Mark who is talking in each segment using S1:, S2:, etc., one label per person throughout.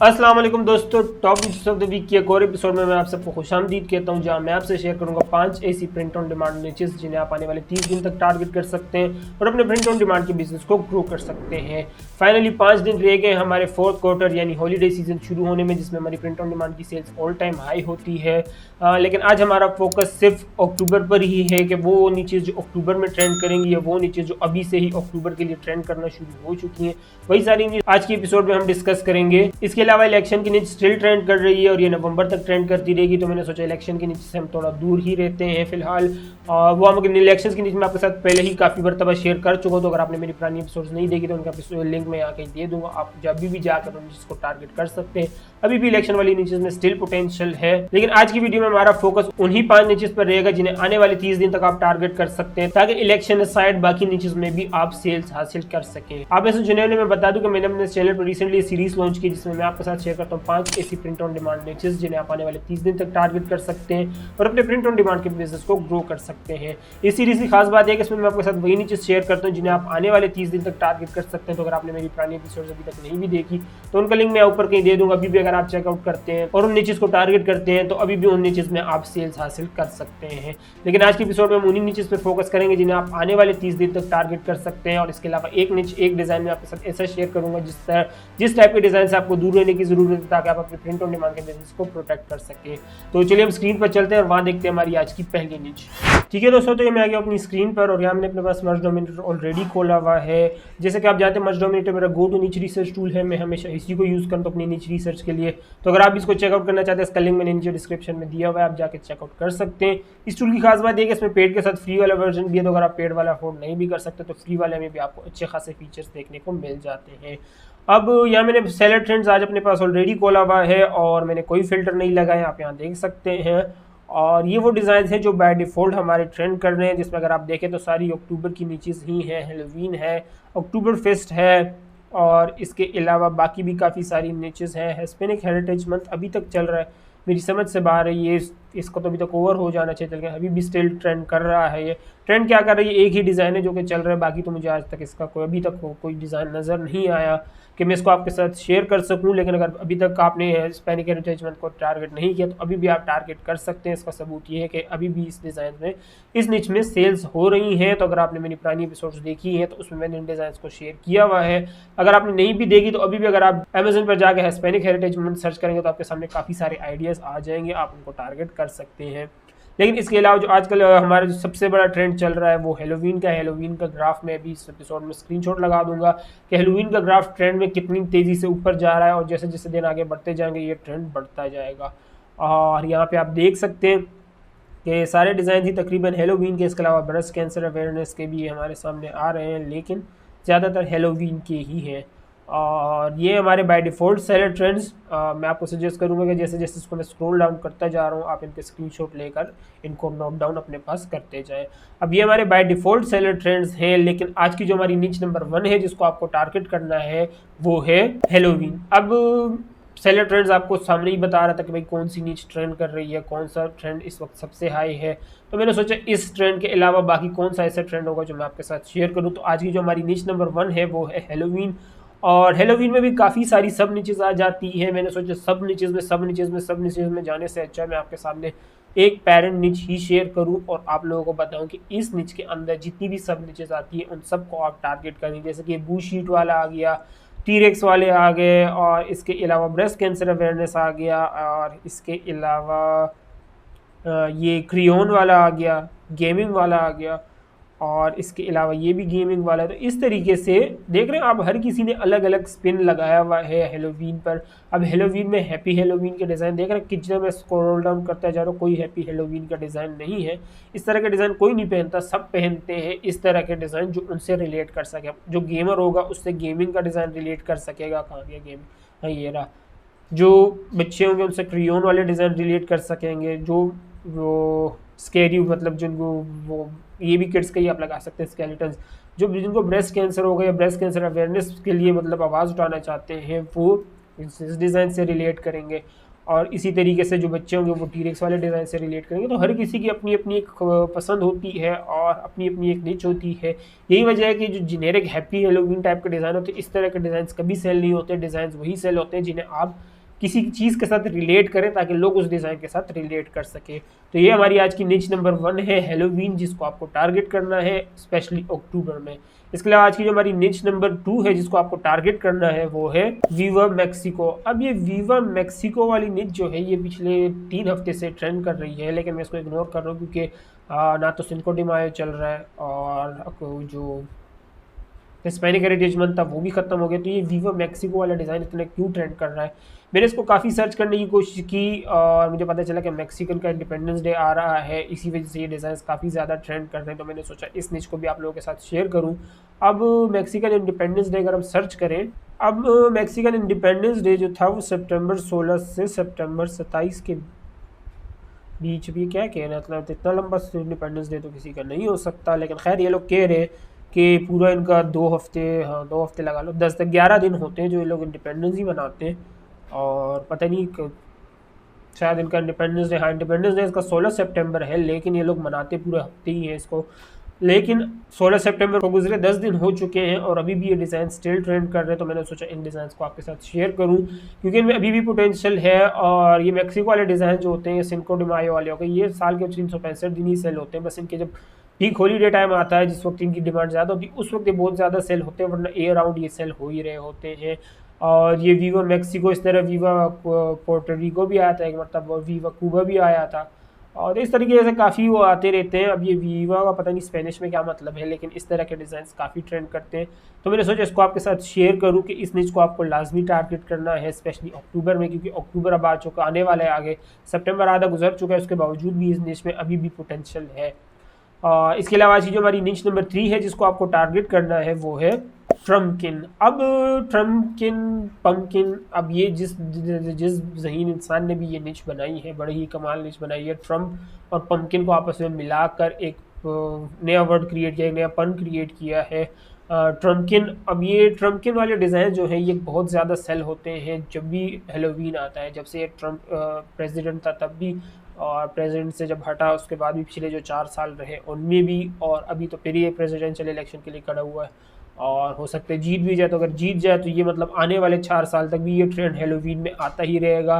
S1: अस्सलाम वालेकुम दोस्तों, top news of the week के एक और एपिसोड में मैं आप सबको खुशामदीद कहता हूं, जहां मैं आपसे शेयर करूंगा 5 ऐसी प्रिंट ऑन डिमांड निचेस जिन्हें आप आने वाले 30 दिन तक टारगेट कर सकते हैं और अपने प्रिंट ऑन डिमांड के बिजनेस को ग्रो कर सकते हैं। फाइनली 5 दिन रह गए हमारे फोर्थ क्वार्टर यानी हॉलीडे सीजन शुरू होने में, जिसमें हमारी प्रिंट ऑन डिमांड की सेल्स ऑल टाइम हाई होती है। लेकिन आज हमारा फोकस सिर्फ अक्टूबर पर ही है कि वो नीचेस जो अक्टूबर में ट्रेंड करेंगी या वो नीचेस जो अभी से ही अक्टूबर के लिए ट्रेंड करना शुरू हो चुकी हैं, वही सारी न्यूज़ आज की एपिसोड में हम डिस्कस करेंगे। इसके अलावा इलेक्शन की नीचे स्टिल ट्रेंड कर रही है और ये नवंबर तक ट्रेंड करती रहेगी, तो मैंने सोचा इलेक्शन के नीचे से हम थोड़ा दूर ही रहते हैं फिलहाल। वो हम इलेक्शन के नीचे मैं आपके साथ पहले ही काफ़ी मरतबा शेयर कर चुका हूँ, तो अगर आपने मेरी पुरानी एपिसोड्स नहीं देखी तो उनका लिंक मैं यहाँ कहीं दे दूंगा, आप जब भी जाकर उन चीज़ को टारगेट कर सकते हैं। अभी भी इलेक्शन वाली नीचेस में स्टिल पोटेंशियल है, लेकिन आज की वीडियो में हमारा फोकस उन्हीं 5 नीचेस पर रहेगा जिन्हें आने वाले 30 दिन तक आप टारगेट कर सकते हैं, ताकि इलेक्शन साइड बाकी नीचेस में भी आप सेल्स हासिल कर सकें। आप ऐसे जनरली मैं बता दूं कि मैंने अपने चैनल पर रिसेंटली सीरीज लॉन्च की, जिसमें मैं आपके साथ शेयर करता हूँ 5 ऐसी प्रिंट ऑन डिमांड नीचेस जिन्हें आप आने वाले 30 दिन तक टारगेट कर सकते हैं और अपने प्रिंट ऑन डिमांड के बिजनेस को ग्रो कर सकते हैं। इस सीरीज की खास बात है कि इसमें मैं आपके साथ वही नीचेस शेयर करता हूँ जिन्हें आप आने वाले 30 दिन तक टारगेट कर सकते हैं। तो अगर आपने मेरी पुरानी एपिसोड अभी तक नहीं भी देखी तो उनका लिंक मैं ऊपर कहीं दे दूंगा। अभी भी अगर आप चेकआउट करते हैं और उन नीचेस को टारगेट करते हैं तो अभी भी उन नीचेस में आप सेल्स हासिल कर सकते हैं। लेकिन आज की एपिसोड में हम उन्हीं नीचेस पर फोकस करेंगे जिन्हें आप आने वाले 30 दिन तक टारगेट कर सकते हैं। और इसके अलावा एक डिजाइन में आपके साथ ऐसा शेयर करूंगा जिस टाइप के डिजाइन से आपको दूर रहने की जरूरत है, ताकि आप अपने प्रिंट ऑन डिमांड के बिजनेस को प्रोटेक्ट कर सके। तो चलिए हम स्क्रीन पर चलते हैं और वहां देखते हैं हमारी आज की पहली नीच। ठीक है दोस्तों, तो ये मैं आ गया अपनी स्क्रीन पर और यहाँ मैंने अपने पास मर्ज डोमिनेटर ऑलरेडी खोला हुआ है। जैसे कि आप जानते हैं मर्ज डोमिनेटर मेरा गो टू नीच रिसर्च टूल है, मैं हमेशा इसी को यूज़ करता हूँ अपनी नीच रिसर्च के लिए। तो अगर आप इसको चेकआउट करना चाहते हैं, इसका लिंक मैंने नीचे डिस्क्रिप्शन में दिया हुआ है, आप जाके चेकआउट कर सकते हैं। इस टूल की खास बात है कि इसमें पेड के साथ फ्री वाला वर्जन भी है, तो अगर आप पेड वाला अफोर्ड नहीं भी कर सकते तो फ्री वाले में भी आपको अच्छे खासे फीचर्स देखने को मिल जाते हैं। अब यहाँ मैंने सेलर ट्रेंड्स आज अपने पास ऑलरेडी खोला हुआ है और मैंने कोई फिल्टर नहीं लगाया, आप यहाँ देख सकते हैं। और ये वो डिज़ाइन हैं जो बाय डिफ़ॉल्ट हमारे ट्रेंड कर रहे हैं, जिसमें अगर आप देखें तो सारी अक्टूबर की नीचेस ही हैं। हेलोवीन है, अक्टूबर फेस्ट है और इसके अलावा बाकी भी काफ़ी सारी नीचेस हैं। हिस्पैनिक हेरिटेज मंथ अभी तक चल रहा है, मेरी समझ से बाहर है ये, इसको तो अभी तक ओवर हो जाना चाहिए, लेकिन अभी भी स्टिल ट्रेंड कर रहा है। ये ट्रेंड क्या कर रही है, एक ही डिज़ाइन है जो कि चल रहा है, बाकी तो मुझे आज तक इसका अभी तक कोई डिज़ाइन नज़र नहीं आया कि मैं इसको आपके साथ शेयर कर सकूं। लेकिन अगर अभी तक आपने हिस्पैनिक हेरिटेज मंथ को टारगेट नहीं किया तो अभी भी आप टारगेट कर सकते हैं। इसका सबूत ये है कि अभी भी इस डिज़ाइन में, इस निच में सेल्स हो रही हैं। तो अगर आपने मेरी पुरानी एपिसोड्स देखी हैं तो उसमें मैंने इन डिज़ाइन को शेयर किया हुआ है। अगर आपने नहीं भी देखी तो अभी भी अगर आप अमेजन पर जाकर हिस्पैनिक हेरिटेज मंथ सर्च करेंगे तो आपके सामने काफ़ी सारे आइडियाज़ आ जाएंगे, आप उनको टारगेट कर सकते हैं। लेकिन इसके अलावा जो आजकल हमारा जो सबसे बड़ा ट्रेंड चल रहा है वो हेलोवीन का है। हेलोवीन का ग्राफ मैं अभी इस एपिसोड में स्क्रीनशॉट लगा दूंगा कि हेलोवीन का ग्राफ ट्रेंड में कितनी तेज़ी से ऊपर जा रहा है और जैसे जैसे दिन आगे बढ़ते जाएंगे ये ट्रेंड बढ़ता जाएगा। और यहाँ पे आप देख सकते हैं कि सारे डिज़ाइन ही तकरीबन हेलोवीन के, इसके अलावा ब्रेस्ट कैंसर अवेयरनेस के भी हमारे सामने आ रहे हैं, लेकिन ज़्यादातर हेलोवीन के ही हैं। और ये हमारे बाय डिफ़ॉल्ट सेलर ट्रेंड्स, मैं आपको सजेस्ट करूंगा कि जैसे जैसे इसको मैं स्क्रॉल डाउन करता जा रहा हूँ आप इनके स्क्रीनशॉट लेकर इनको नोट डाउन अपने पास करते जाएं। अब ये हमारे बाय डिफ़ॉल्ट सेलर ट्रेंड्स हैं, लेकिन आज की जो हमारी नीच नंबर 1 है जिसको आपको टारगेट करना है वो है हेलोवीन। अब सेलर ट्रेंड्स आपको सामने ही बता रहा था कि भाई कौन सी नीच ट्रेंड कर रही है, कौन सा ट्रेंड इस वक्त सबसे हाई है। तो मैंने सोचा इस ट्रेंड के अलावा बाकी कौन सा ऐसा ट्रेंड होगा जो मैं आपके साथ शेयर करूँ। तो आज की जो हमारी नीच नंबर 1 है वो है हेलोवीन। और हेलोवीन में भी काफ़ी सारी सब नीचेस आ जाती है। मैंने सोचा सब नीचेस में जाने से अच्छा मैं आपके सामने एक पेरेंट निच ही शेयर करूं और आप लोगों को बताऊं कि इस निच के अंदर जितनी भी सब नीचेस आती है उन सबको आप टारगेट करें। जैसे कि बू शीट वाला आ गया, टीरेक्स वाले आ गए, और इसके अलावा ब्रेस्ट कैंसर अवेयरनेस आ गया, और इसके अलावा ये क्रियोन वाला आ गया, गेमिंग वाला आ गया, और इसके अलावा ये भी गेमिंग वाला है। तो इस तरीके से देख रहे हैं आप, हर किसी ने अलग अलग स्पिन लगाया हुआ है हेलोवीन पर। अब हेलोवीन में हैप्पी हेलोवीन के डिज़ाइन देख रहे हैं, कितना मैं स्क्रॉल डाउन करता जा रहा हूँ, कोई हैप्पी हेलोवीन का डिज़ाइन नहीं है। इस तरह के डिज़ाइन कोई नहीं पहनता, सब पहनते हैं इस तरह के डिज़ाइन जो उनसे रिलेट कर सके। जो गेमर होगा उससे गेमिंग का डिज़ाइन रिलेट कर सकेगा। कहाँ गया गेम, हाँ ये रहा। जो बच्चे होंगे उनसे क्रियोन वाले डिज़ाइन रिलेट कर सकेंगे। जो वो स्केरी मतलब जिनको वो ये भी किड्स का ही आप लगा सकते हैं स्केलेटन्स, जो जिनको ब्रेस्ट कैंसर हो गया या ब्रेस्ट कैंसर अवेयरनेस के लिए मतलब आवाज़ उठाना चाहते हैं वो इस डिज़ाइन से रिलेट करेंगे। और इसी तरीके से जो बच्चे होंगे वो टीरेक्स वाले डिज़ाइन से रिलेट करेंगे। तो हर किसी की अपनी अपनी एक पसंद होती है और अपनी अपनी एक निच होती है। यही वजह है कि जो जेनेरिक हैप्पी हेलोवीन टाइप के डिज़ाइन होते हैं, इस तरह के डिज़ाइन कभी सेल नहीं होते। डिज़ाइन वही सेल होते हैं जिन्हें आप किसी चीज़ के साथ रिलेट करें ताकि लोग उस डिज़ाइन के साथ रिलेट कर सके। तो ये हमारी आज की निच नंबर 1 है हैलोवीन, जिसको आपको टारगेट करना है स्पेशली अक्टूबर में। इसके अलावा आज की जो हमारी निच नंबर 2 है जिसको आपको टारगेट करना है वो है वीवा मैक्सिको। अब ये वीवा मैक्सिको वाली निच जो है ये पिछले 3 हफ्ते से ट्रेंड कर रही है, लेकिन मैं इसको इग्नोर कर रहा हूँ क्योंकि ना तो सिंको डिमायो चल रहा है और जो हिस्पैनिक हेरिटेज मंथ था वो भी खत्म हो गया। तो ये वीवा मैक्सिको वाला डिज़ाइन इतना क्यों ट्रेंड कर रहा है, मैंने इसको काफ़ी सर्च करने की कोशिश की और मुझे पता चला कि मैक्सिकन का इंडिपेंडेंस डे आ रहा है, इसी वजह से ये डिज़ाइन काफ़ी ज़्यादा ट्रेंड कर रहे हैं। तो मैंने सोचा इस निच को भी आप लोगों के साथ शेयर करूँ। अब मैक्सिकन इंडिपेंडेंस डे अगर हम सर्च करें, अब मैक्सिकन इंडिपेंडेंस डे जो था वो सितंबर 16 से सितंबर 27 के बीच भी, क्या कहना मतलब इतना लंबा इंडिपेंडेंस डे तो किसी का नहीं हो सकता, लेकिन खैर ये लोग कह रहे हैं कि पूरा इनका 2 हफ्ते, हाँ 2 हफ्ते लगा लो, 10 से 11 दिन होते हैं जो ये लोग इंडिपेंडेंस ही मनाते हैं। और पता नहीं शायद इनका इंडिपेंडेंस डे, हाँ इंडिपेंडेंस डे इसका 16 सितंबर है, लेकिन ये लोग मनाते पूरे हफ्ते ही हैं इसको। लेकिन 16 सितंबर को गुजरे 10 दिन हो चुके हैं और अभी भी ये डिज़ाइन स्टिल ट्रेंड कर रहे हैं। तो मैंने सोचा इन डिज़ाइन को आपके साथ शेयर करूं क्योंकि इनमें अभी भी पोटेंशियल है। और ये मैक्सिको वाले डिज़ाइन जो होते हैं, सिंको डिमायो वाले हो गए, ये साल के 365 दिन ही सेल होते हैं। बस इनके जब पीक हॉलीडे टाइम आता है जिस वक्त इनकी डिमांड ज़्यादा होती है उस वक्त ये बहुत ज़्यादा सेल होते हैं, वरना ए राउंड ये सेल हो ही रहे होते हैं। और ये वीवा मैक्सिको, इस तरह वीवा पोर्टोरिको भी आया था एक मतलब, और वीवा क्यूबा भी आया था, और इस तरीके से काफ़ी वो आते रहते हैं। अब ये वीवा का पता नहीं स्पेनिश में क्या मतलब है, लेकिन इस तरह के डिज़ाइन काफ़ी ट्रेंड करते हैं। तो मैंने सोचा इसको आपके साथ शेयर करूं कि इस निच को आपको लाजमी टारगेट करना है स्पेशली अक्टूबर में, क्योंकि अक्टूबर अब आ चुका, आने वाला है आगे, सितंबर आधा गुजर चुका है, उसके बावजूद भी इस निच में अभी भी पोटेंशियल है। इसके अलावा जो हमारी निच नंबर 3 है जिसको आपको टारगेट करना है वो है ट्रम्पकिन। अब ट्रम्पकिन पम्पकिन, अब ये जिस जिस ज़हीन इंसान ने भी ये निच बनाई है, बड़ी ही कमाल निच बनाई है। ट्रम्प और पम्पकिन को आपस में मिलाकर एक नया वर्ड क्रिएट किया, एक नया पन क्रिएट किया है ट्रम्पकिन। अब ये ट्रम्पकिन वाले डिज़ाइन जो है ये बहुत ज़्यादा सेल होते हैं जब भी हेलोवीन आता है। जब से ये ट्रम्प प्रेसिडेंट था तब भी, और प्रेसिडेंट से जब हटा उसके बाद भी पिछले जो 4 साल रहे उनमें भी, और अभी तो फिर ये प्रेसिडेंशियल इलेक्शन के लिए खड़ा हुआ है और हो सकता है जीत भी जाए। तो अगर जीत जाए तो ये मतलब आने वाले 4 साल तक भी ये ट्रेंड हेलोवीन में आता ही रहेगा।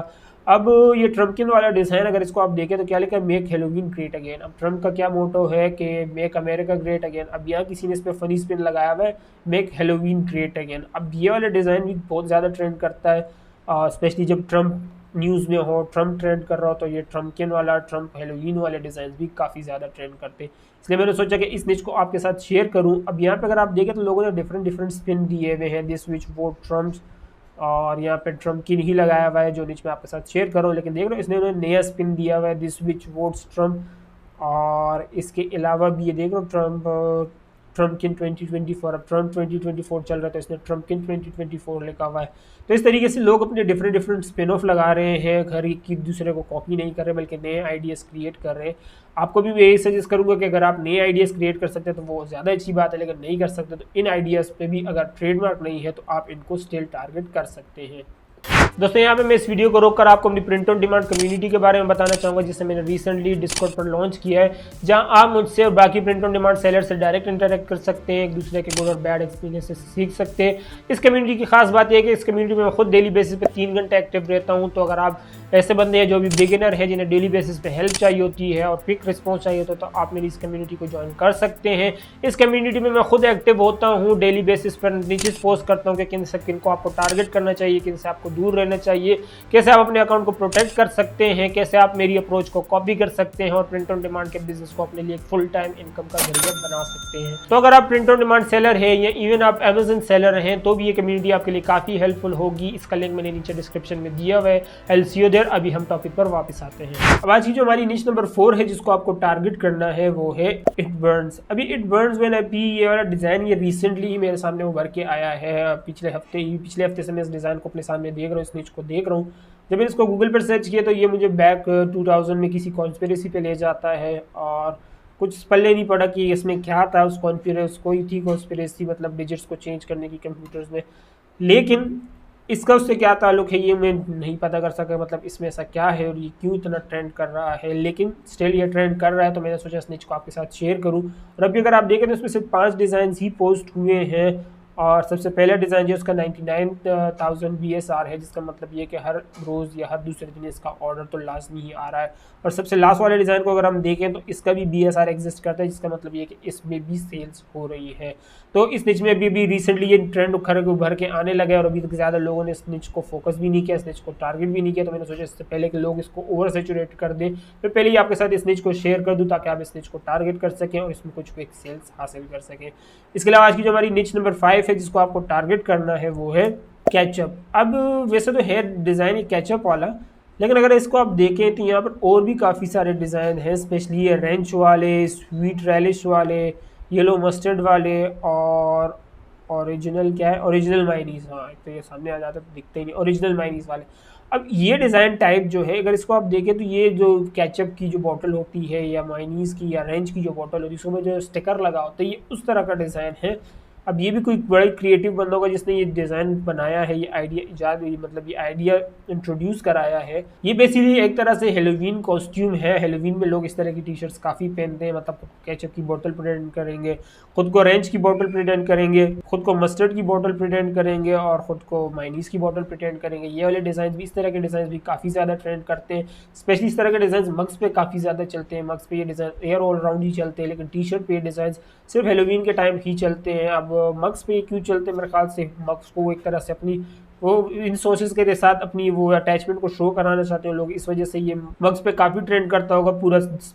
S1: अब ये ट्रम्पकिन वाला डिज़ाइन अगर इसको आप देखें तो क्या लिखा है, मेक हेलोवीन ग्रेट अगेन। अब ट्रम्प का क्या मोटो है कि मेक अमेरिका ग्रेट अगेन। अब यहाँ किसी ने इस पर फनी स्पिन लगाया हुआ है, मेक हेलोवीन ग्रेट अगेन। अब ये वाला डिज़ाइन भी बहुत ज़्यादा ट्रेंड करता है, स्पेशली जब ट्रम्प न्यूज़ में हो, ट्रम्प ट्रेंड कर रहा हो, तो ये ट्रम्पकिन वाला, ट्रम्प हेलोवीन वाले डिज़ाइन भी काफ़ी ज़्यादा ट्रेंड करते हैं। इसलिए मैंने सोचा कि इस निच को आपके साथ शेयर करूं। अब यहाँ पे अगर आप देखें तो लोगों ने डिफरेंट स्पिन दिए हुए हैं, दिस विच वो ट्रम्प्स, और यहाँ पे ट्रम्पकिन ही लगाया हुआ है जो निच में आपके साथ शेयर करूँ। लेकिन देख लो इसने उन्होंने नया स्पिन दिया हुआ है, दिस विच वोट्स ट्रम्प। और इसके अलावा भी ये देख लो ट्रम्पकिन 2024, अब ट्रम्प 2024 चल रहा है तो इसने ट्रम्पकिन 2024 लिखा हुआ है। तो इस तरीके से लोग अपने डिफरेंट स्पिन ऑफ लगा रहे हैं, हर एक दूसरे को कॉपी नहीं कर रहे बल्कि नए आइडियाज़ क्रिएट कर रहे हैं। आपको भी मैं यही सजेस्ट करूंगा कि अगर आप नए आइडियाज़ क्रिएट कर सकते हैं तो वो ज़्यादा अच्छी बात है, लेकिन नहीं कर सकते तो इन आइडियाज़ पे भी अगर ट्रेडमार्क नहीं है तो आप इनको स्टिल टारगेट कर सकते हैं। दोस्तों यहाँ पे मैं इस वीडियो को रोककर आपको अपनी प्रिंट ऑन डिमांड कम्युनिटी के बारे में बताना चाहूँगा, जिसे मैंने रिसेंटली डिस्कॉर्ड पर लॉन्च किया है, जहाँ आप मुझसे और बाकी प्रिंट ऑन डिमांड सेलर से डायरेक्ट इंटरेक्ट कर सकते हैं, एक दूसरे के गुड और बैड एक्सपीरियंस से सीख सकते हैं। इस कम्युनिटी की खास बात यह है कि इस कम्युनिटी में मैं खुद डेली बेसिस पे 3 घंटे एक्टिव रहता हूँ। तो अगर आप ऐसे बंदे हैं जो भी बिगिनर है, जिन्हें डेली बेसिस पे हेल्प चाहिए होती है और क्विक रिस्पॉन्स चाहिए होता है, तो आप मेरी इस कम्युनिटी को ज्वाइन कर सकते हैं। इस कम्युनिटी में मैं खुद एक्टिव होता हूँ, डेली बेसिस पर नीचे पोस्ट करता हूँ कि किन से किन को आपको टारगेट करना चाहिए, किन से आपको दूर रहना चाहिए, कैसे आप अपने अकाउंट को प्रोटेक्ट कर सकते हैं, कैसे आप मेरी अप्रोच को कॉपी कर सकते हैं और प्रिंट ऑन डिमांड के बिजनेस को अपने लिए फुल टाइम इनकम का जरिया बना सकते हैं। तो अगर आप प्रिंट ऑन डिमांड सेलर हैं या इवन आप अमेजन सेलर हैं तो भी ये कम्युनिटी आपके लिए काफ़ी हेल्पफुल होगी। इसका लिंक मैंने नीचे डिस्क्रिप्शन में दिया हुआ है। I'll see you there। अभी हम टॉपिक पर वापस आते हैं। अब आज की जो हमारी निश नंबर 4 है जिसको आपको टारगेट करना है वो है इट बर्न्स। अभी इट बर्न्स व्हेन अभी ये वाला डिज़ाइन ये रिसेंटली ही मेरे सामने उभर के आया है, पिछले हफ्ते से मैं इस डिज़ाइन को अपने सामने देख रहा हूँ, इस निच को देख रहा हूँ। जब मैंने इसको गूगल पर सर्च किया तो ये मुझे बैक 2000 में किसी कॉन्स्पिरेसी पे ले जाता है और कुछ पल्ले नहीं पड़ा कि इसमें क्या था। उस कॉन्स्पिरेसी कोई थी कॉन्स्पिरेसी, मतलब डिजिट्स को चेंज करने की कंप्यूटर्स में, लेकिन इसका उससे क्या ताल्लुक है ये मैं नहीं पता कर सका, मतलब इसमें ऐसा क्या है और ये क्यों इतना ट्रेंड कर रहा है। लेकिन स्टिल ये ट्रेंड कर रहा है तो मैंने सोचा इस निच को आपके साथ शेयर करूं। और अभी अगर आप देखें तो इसमें सिर्फ 5 डिज़ाइन ही पोस्ट हुए हैं और सबसे पहला डिज़ाइन जो उसका 99,000 BSR है, जिसका मतलब ये कि हर रोज़ या हर दूसरे दिन इसका ऑर्डर तो लाजमी ही आ रहा है। और सबसे लास्ट वाले डिज़ाइन को अगर हम देखें तो इसका भी BSR एग्जिस्ट करता है, जिसका मतलब ये कि इसमें भी सेल्स हो रही है। तो इस निच में अभी रिसेंटली ये ट्रेंड उभर के आने लगे और अभी तक ज़्यादा लोगों ने इस निच को फोकस भी नहीं किया, इस निच को टारगेट भी नहीं किया। तो मैंने सोचा इससे पहले कि लोग इसको ओवर सेचुरेट कर दें, मैं पहले ही आपके साथ इस निच को शेयर कर दूं ताकि आप इस निच को टारगेट कर सकें और इसमें कुछ क्विक सेल्स हासिल कर सकें। इसके अलावा आज की जो हमारी निच नंबर 5 है जिसको आपको टारगेट करना है वो है कैचअप। अब वैसे तो है डिज़ाइन ये कैचअप वाला, लेकिन अगर इसको आप देखें तो यहाँ पर और भी काफ़ी सारे डिज़ाइन हैं, स्पेशली ये रेंच वाले, स्वीट रेलिश वाले, येलो मस्टर्ड वाले और ओरिजिनल क्या है, ओरिजिनल माइनीज़। हाँ, तो ये सामने आ जाता है तो दिखते ही नहीं, ओरिजिनल माइनीज़ वाले। अब ये डिज़ाइन टाइप जो है अगर इसको आप देखें तो ये जो केचप की जो बॉटल होती है या मायनीज़ की या रेंच की जो बॉटल होती है उसमें जो स्टिकर लगा होता है ये उस तरह का डिज़ाइन है। अब ये भी कोई बड़ा क्रिएटिव बंदा होगा जिसने ये डिज़ाइन बनाया है, ये आइडिया इजाद हुई, मतलब ये आइडिया इंट्रोड्यूस कराया है। ये बेसिकली एक तरह से हेलोवीन कॉस्ट्यूम है। हेलोवीन में लोग इस तरह की टी शर्ट्स काफ़ी पहनते हैं, मतलब केचप की बोतल प्रिटेंड करेंगे, खुद को रेंच की बोतल प्रिटेंड करेंगे, खुद को मस्टर्ड की बोतल प्रिटेंड करेंगे और ख़ुद को माइनीज़ की बोतल प्रिटेंड करेंगे। ये वाले डिज़ाइन भी, इस तरह के डिज़ाइन भी काफ़ी ज़्यादा ट्रेंड करते हैं। स्पेशली इस तरह के डिज़ाइन मग्स पे काफ़ी ज़्यादा चलते हैं। मग्स पे ये डिज़ाइन एयर ऑल राउंड ही चलते हैं, लेकिन टी शर्ट पे ये डिज़ाइन सिर्फ हेलोवीन के टाइम ही चलते हैं। अब मग्स पे क्यों चलते हैं, मेरे ख्याल से मग्स को एक तरह से अपनी वो इन सोर्सेज के साथ अपनी वो अटैचमेंट को शो कराना चाहते हैं लोग, इस वजह से ये मग्स पे काफ़ी ट्रेंड करता होगा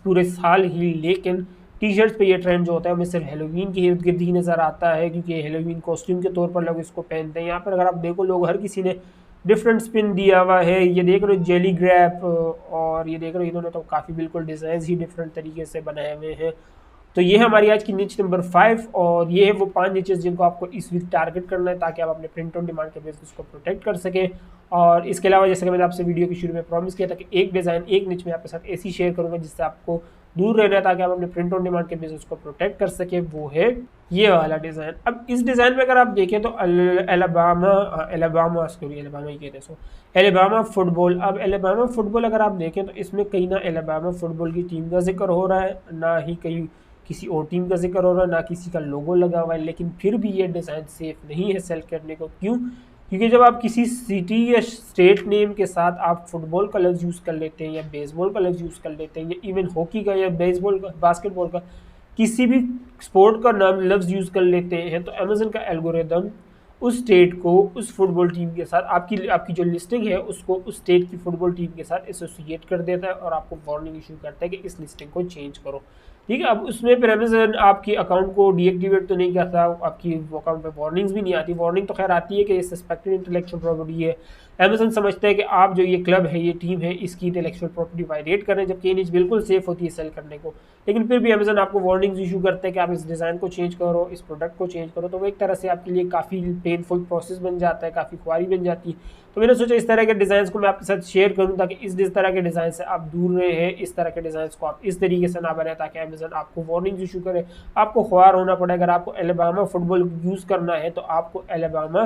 S1: पूरे साल ही। लेकिन टी शर्ट्स पे ये ट्रेंड जो होता है हमें सिर्फ हेलोवीन के इर्द गिर्द ही नज़र आता है, क्योंकि हेलोवीन कॉस्ट्यूम के तौर पर लोग इसको पहनते हैं। यहाँ पर अगर आप देखो लोग हर किसी ने डिफरेंट स्पिन दिया हुआ है। ये देख रहे हो जेली ग्रैप और ये देख रहे हो इन्होंने तो काफ़ी बिल्कुल डिज़ाइन ही डिफरेंट तरीके से बनाए हुए हैं। तो ये है हमारी आज की निच नंबर 5 और ये है वो 5 निचेस जिनको आपको इस वीक टारगेट करना है ताकि आप अपने प्रिंट ऑन डिमांड के बिजनेस को प्रोटेक्ट कर सकें। और इसके अलावा जैसे कि मैंने आपसे वीडियो की शुरू में प्रॉमिस किया था कि एक डिज़ाइन एक निच में आपके साथ ऐसी शेयर करूंगा जिससे आपको दूर रहना है ताकि आप अपने प्रिंट ऑन डिमांड के बिजनेस को प्रोटेक्ट कर सके, वो है ये वाला डिज़ाइन। अब इस डिज़ाइन में अगर आप देखें तो एलबामा फुटबॉल। अब एलबामा फुटबॉल अगर आप देखें तो इसमें कहीं ना एलबामा फुटबॉल की टीम का जिक्र हो रहा है, ना ही कहीं किसी और टीम का जिक्र हो रहा है, ना किसी का लोगो लगा हुआ है। लेकिन फिर भी ये डिज़ाइन सेफ नहीं है सेल करने को। क्यों? क्योंकि जब आप किसी सिटी या स्टेट नेम के साथ आप फुटबॉल का लफ्ज़ यूज़ कर लेते हैं या बेसबॉल का लफ्ज़ यूज़ कर लेते हैं या इवन हॉकी का या बेसबॉल का, बास्केटबॉल का, किसी भी स्पोर्ट का नाम लफ्ज़ यूज़ कर लेते हैं तो अमेज़न का एल्गोरिदम उस स्टेट को उस फुटबॉल टीम के साथ आपकी जो लिस्टिंग है उसको उस स्टेट की फुटबॉल टीम के साथ एसोसिएट कर देता है और आपको वार्निंग इशू करता है कि इस लिस्टिंग को चेंज करो। ठीक है, अब उसमें फिर अमेज़न आपकी अकाउंट को डीएक्टिवेट तो नहीं करता, आपकी अकाउंट पे वार्निंग्स भी नहीं आती। वार्निंग तो खैर आती है कि ये सस्पेक्टेड इंटेलेक्चुअल प्रॉपर्टी है। अमेज़न समझता है कि आप जो ये क्लब है, ये टीम है, इसकी इंटेलेक्चुअल प्रॉपर्टी वायलेट कर रहे हैं, जबकि ये नीच बिल्कुल सेफ होती है सेल करने को। लेकिन फिर भी अमेज़न आपको वार्निंग्स इशू करते हैं कि आप इस डिज़ाइन को चेंज करो, इस प्रोडक्ट को चेंज करो। तो वो एक तरह से आपके लिए काफ़ी पेनफुल प्रोसेस बन जाता है, काफ़ी ख्वारी बन जाती है। तो मैंने सोचा इस तरह के डिज़ाइन को मैं आपके साथ शेयर करूं ताकि इस तरह के डिज़ाइन से आप दूर रहें, इस तरह के डिज़ाइन को आप इस तरीके से ना बनाएं ताकि अमेज़न आपको वार्निंग इशू करे, आपको ख्वार होना पड़े। अगर आपको एलबामा फुटबॉल यूज़ करना है तो आपको एलबामा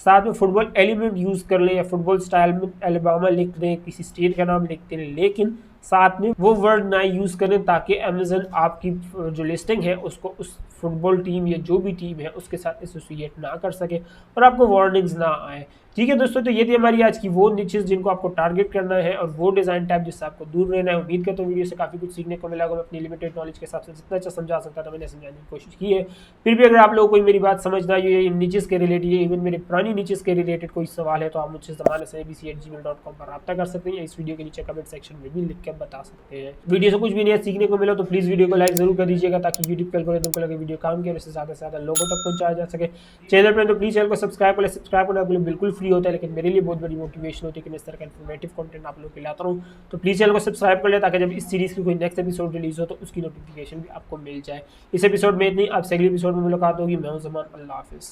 S1: साथ में फुटबॉल एलिमेंट यूज़ कर लें या फुटबॉल स्टाइल में एलबामा लिख दें, किसी स्टेट का नाम लिखते हैं, लेकिन साथ में वो वर्ड ना यूज़ करें ताकि अमेज़न आपकी जो लिस्टिंग है उसको उस फुटबॉल टीम या जो भी टीम है उसके साथ एसोसिएट ना कर सके और आपको वार्निंग्स ना आए। ठीक है दोस्तों, तो ये थी हमारी आज की वो निचेस जिनको आपको टारगेट करना है और वो डिज़ाइन टाइप जिससे आपको दूर रहना है। उम्मीद करता हूँ वीडियो से काफ़ी कुछ सीखने को मिला होगा। मैं अपनी लिमिटेड नॉलेज के हिसाब से जितना अच्छा समझा सकता था मैंने समझाने की कोशिश की है। फिर भी अगर आप लोगों को मेरी बात समझ ना आई इन निचेस के रिलेटेड, इवन मेरे पुरानी निचेस के रिलेटेड कोई सवाल है तो आप मुझसे ज़माने से abc@gmail.com पर रब्ता कर सकते हैं। इस वीडियो के नीचे कमेंट सेक्शन में भी लिख कर बता सकते हैं। वीडियो से कुछ भी नहीं सीखने को मिला तो प्लीज़ वीडियो को लाइक जरूर कर दीजिएगा ताकि यूट्यूब के एल्गोरिथम को लगे वीडियो काम किया, वैसे ज़्यादा से ज़्यादा लोगों तक पहुँचाया जा सके। चैनल पर तो प्लीज़ चैनल को सब्सक्राइब कर ले। सब्सक्राइब करना आपके लिए बिल्कुल फ्री होता है, लेकिन मेरे लिए बहुत बड़ी मोटिवेशन होती है कि मैं इस तरह का इन्फॉर्मेटिव कंटेंट आप लोगों के लिए लाता रहूँ। तो प्लीज़ चैनल को सब्सक्राइब कर ले ताकि जब इस सीरीज़ की कोई नेक्स्ट एपिसोड रिलीज हो तो उसकी नोटिफिकेशन भी आपको मिल जाए। इस एपिसोड में इतनी, आपसे अगले एपिसोड में मुलाकात होगी। मैं हूं ज़मान, अल्लाह हाफिज़।